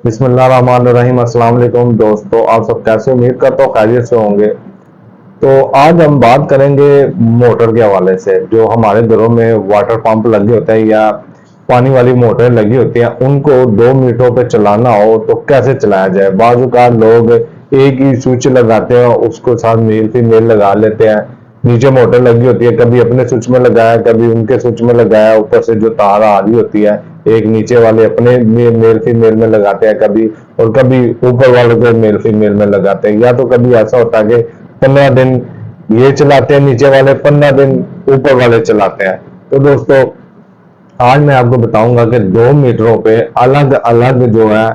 बिस्मिल्लाहिर्रहमानिर्रहीम। अस्सलाम वालेकुम दोस्तों, आप सब कैसे? उम्मीद करता हूँ खैरियत से होंगे। तो आज हम बात करेंगे मोटर के हवाले से। जो हमारे घरों में वाटर पंप लगे होते हैं या पानी वाली मोटर लगी होती हैं, उनको 2 मीटरों पे चलाना हो तो कैसे चलाया जाए। बाज़ लोग एक ही स्विच लगाते हैं, उसको साथ मेल फीमेल लगा लेते हैं। नीचे मोटर लगी होती है, कभी अपने स्विच में लगाया, कभी उनके स्विच में लगाया। ऊपर से जो तार आ रही होती है, एक नीचे वाले अपने मेल फीमेल में लगाते हैं कभी, और कभी ऊपर वाले को मेल फीमेल में लगाते हैं। या तो कभी ऐसा होता है कि 15 दिन ये चलाते हैं नीचे वाले, 15 दिन ऊपर वाले चलाते हैं। तो दोस्तों, आज मैं आपको बताऊंगा कि 2 मीटरों पे अलग अलग जो है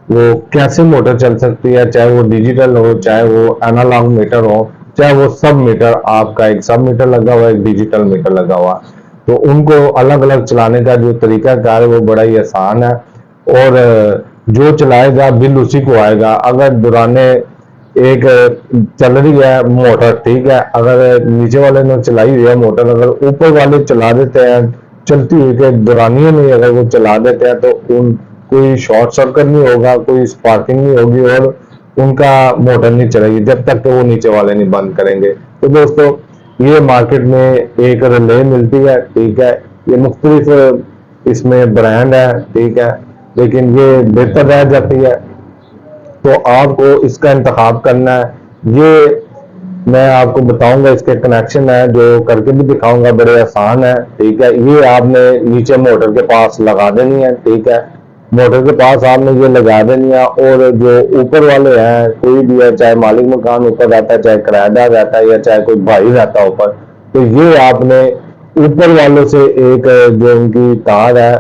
वो कैसे मोटर चल सकती है। चाहे वो डिजिटल हो, चाहे वो एनालॉग मीटर हो, चाहे वो सब मीटर, आपका एक सब मीटर लगा हुआ है, एक डिजिटल मीटर लगा हुआ है। तो उनको अलग अलग चलाने का जो तरीका कार है वो बड़ा ही आसान है। और जो चलाएगा बिल उसी को आएगा। अगर दुराने एक चल रही है मोटर, ठीक है, अगर नीचे वाले ने चलाई हुई है मोटर, अगर ऊपर वाले चला देते हैं चलती हुई के दौरानियों में, अगर वो चला देते हैं तो उन कोई शॉर्ट सर्किट नहीं होगा, कोई स्पार्किंग नहीं होगी, और उनका मोटर नहीं चलेगी जब तक तो वो नीचे वाले नहीं बंद करेंगे। तो दोस्तों, ये मार्केट में एक रिले मिलती है, ठीक है। ये मुख्तलिफ इसमें ब्रांड है, ठीक है, लेकिन ये बेहतर रह जाती है। तो आपको इसका इंतखाब करना है। ये मैं आपको बताऊंगा, इसके कनेक्शन है जो करके भी दिखाऊंगा, बड़े आसान है, ठीक है। ये आपने नीचे मोटर के पास लगा देनी है, ठीक है। मोटर के पास आपने ये लगा देनी है, और जो ऊपर वाले हैं, कोई भी है, चाहे मालिक मकान ऊपर रहता है, चाहे किराएदार रहता है, या चाहे कोई भाई रहता है ऊपर, तो ये आपने ऊपर वालों से एक जो उनकी तार है,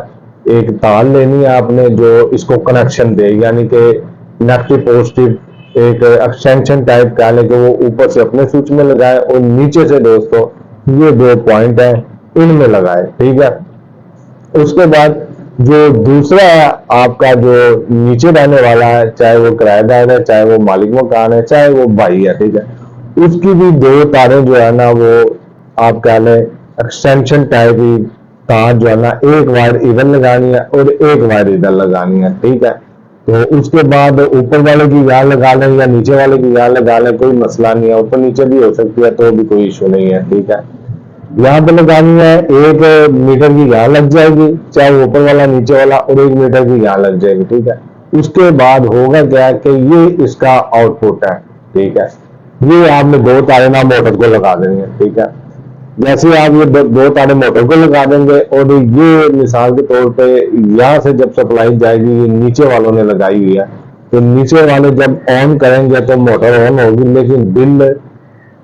एक तार लेनी है आपने, जो इसको कनेक्शन दे, यानी कि नेगेटिव पॉजिटिव एक एक्सटेंशन टाइप का, लेके वो ऊपर से अपने स्विच में लगाए और नीचे से दोस्तों ये 2 पॉइंट है, इनमें लगाए, ठीक है। उसके बाद जो दूसरा आपका जो नीचे रहने वाला है, चाहे वो किराएदार है, चाहे वो मालिक मकान है, चाहे वो भाई है, ठीक है, उसकी भी 2 तारें जो है ना, वो आप कह लें एक्सटेंशन टाइप की तार जो है ना, एक वायर इधर लगानी है और एक वायर इधर लगानी है, ठीक है। तो उसके बाद ऊपर वाले की यार लगा लें या नीचे वाले की यार लगा लें, कोई मसला नहीं है, ऊपर नीचे भी हो सकती है, तो भी कोई इशू नहीं है, ठीक है। यहाँ पे लगानी है 1 मीटर की यहाँ लग जाएगी, चाहे ऊपर वाला नीचे वाला, और 1 मीटर की यहाँ लग जाएगी, ठीक है। उसके बाद होगा क्या कि ये इसका आउटपुट है, ठीक है। ये आपने 2 तारें ना मोटर को लगा देंगे, ठीक है। जैसे आप ये 2 तारें मोटर को लगा देंगे, और ये मिसाल के तौर पे यहाँ से जब सप्लाई जाएगी, ये नीचे वालों ने लगाई हुई है, तो नीचे वाले जब ऑन करेंगे तो मोटर ऑन होगी, लेकिन बिल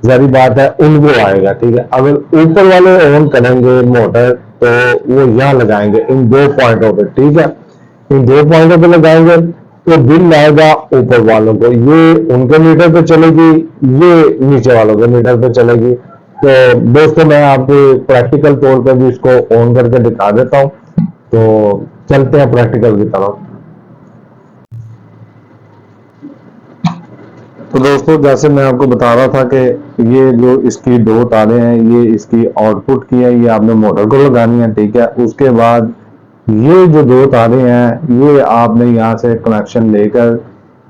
जारी बात है उनको आएगा, ठीक है। अगर ऊपर वाले ऑन करेंगे मोटर, तो वो यहाँ लगाएंगे इन 2 पॉइंटों पे, ठीक है। इन 2 पॉइंटों पे लगाएंगे तो बिल आएगा ऊपर वालों को, ये उनके मीटर पे चलेगी, ये नीचे वालों के मीटर पे चलेगी। तो दोस्तों, मैं आपको प्रैक्टिकल तौर पे भी इसको ऑन करके दिखा देता हूँ। तो चलते हैं प्रैक्टिकल की तरफ। तो दोस्तों, जैसे मैं आपको बता रहा था कि ये जो इसकी 2 तारें हैं, ये इसकी आउटपुट की है, ये आपने मोटर को लगानी है, ठीक है। उसके बाद ये जो 2 तारें हैं, ये आपने यहाँ से कनेक्शन लेकर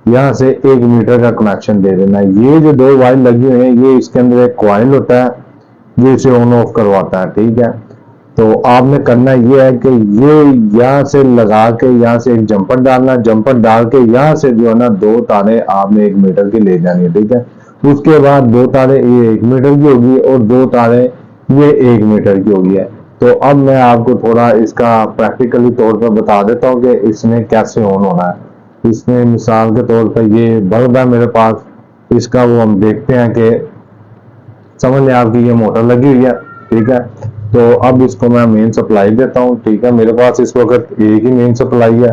यहाँ से 1 मीटर का कनेक्शन दे देना है। ये जो 2 वायर लगी हुई है, ये इसके अंदर एक कॉइल होता है जो इसे ऑन ऑफ करवाता है, ठीक है। तो आपने करना ये है कि ये यहाँ से लगा के यहाँ से एक जंपर डालना, जंपर डाल के यहाँ से जो है ना 2 तारें आपने 1 मीटर की ले जानी है, ठीक है। उसके बाद 2 तारें ये 1 मीटर की होगी, और 2 तारें ये 1 मीटर की होगी है। तो अब मैं आपको थोड़ा इसका प्रैक्टिकली तौर पर बता देता हूँ कि इसमें कैसे ऑन होना है। इसमें मिसाल के तौर पर ये बल्ब है मेरे पास, इसका वो हम देखते हैं कि समझ लें आपकी ये मोटर लगी हुई है, ठीक है। तो अब इसको मैं मेन सप्लाई देता हूँ, ठीक है। मेरे पास इस वक्त एक ही मेन सप्लाई है,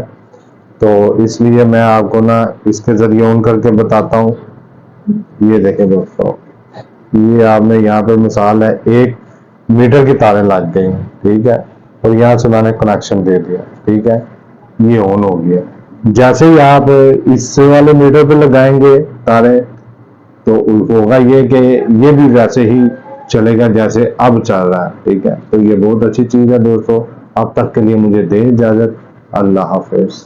तो इसलिए मैं आपको ना इसके जरिए ऑन करके बताता हूँ। ये देखें दोस्तों, ये आपने यहाँ पे मिसाल है 1 मीटर की तारें लग गई, ठीक है, और यहाँ से मैंने कनेक्शन दे दिया, ठीक है। ये ऑन हो गया। जैसे ही आप इस वाले मीटर पे लगाएंगे तारें, तो होगा ये कि ये भी वैसे ही चलेगा जैसे अब चल रहा है, ठीक है। तो ये बहुत अच्छी चीज है दोस्तों। अब तक के लिए मुझे दें इजाजत। अल्लाह हाफिज।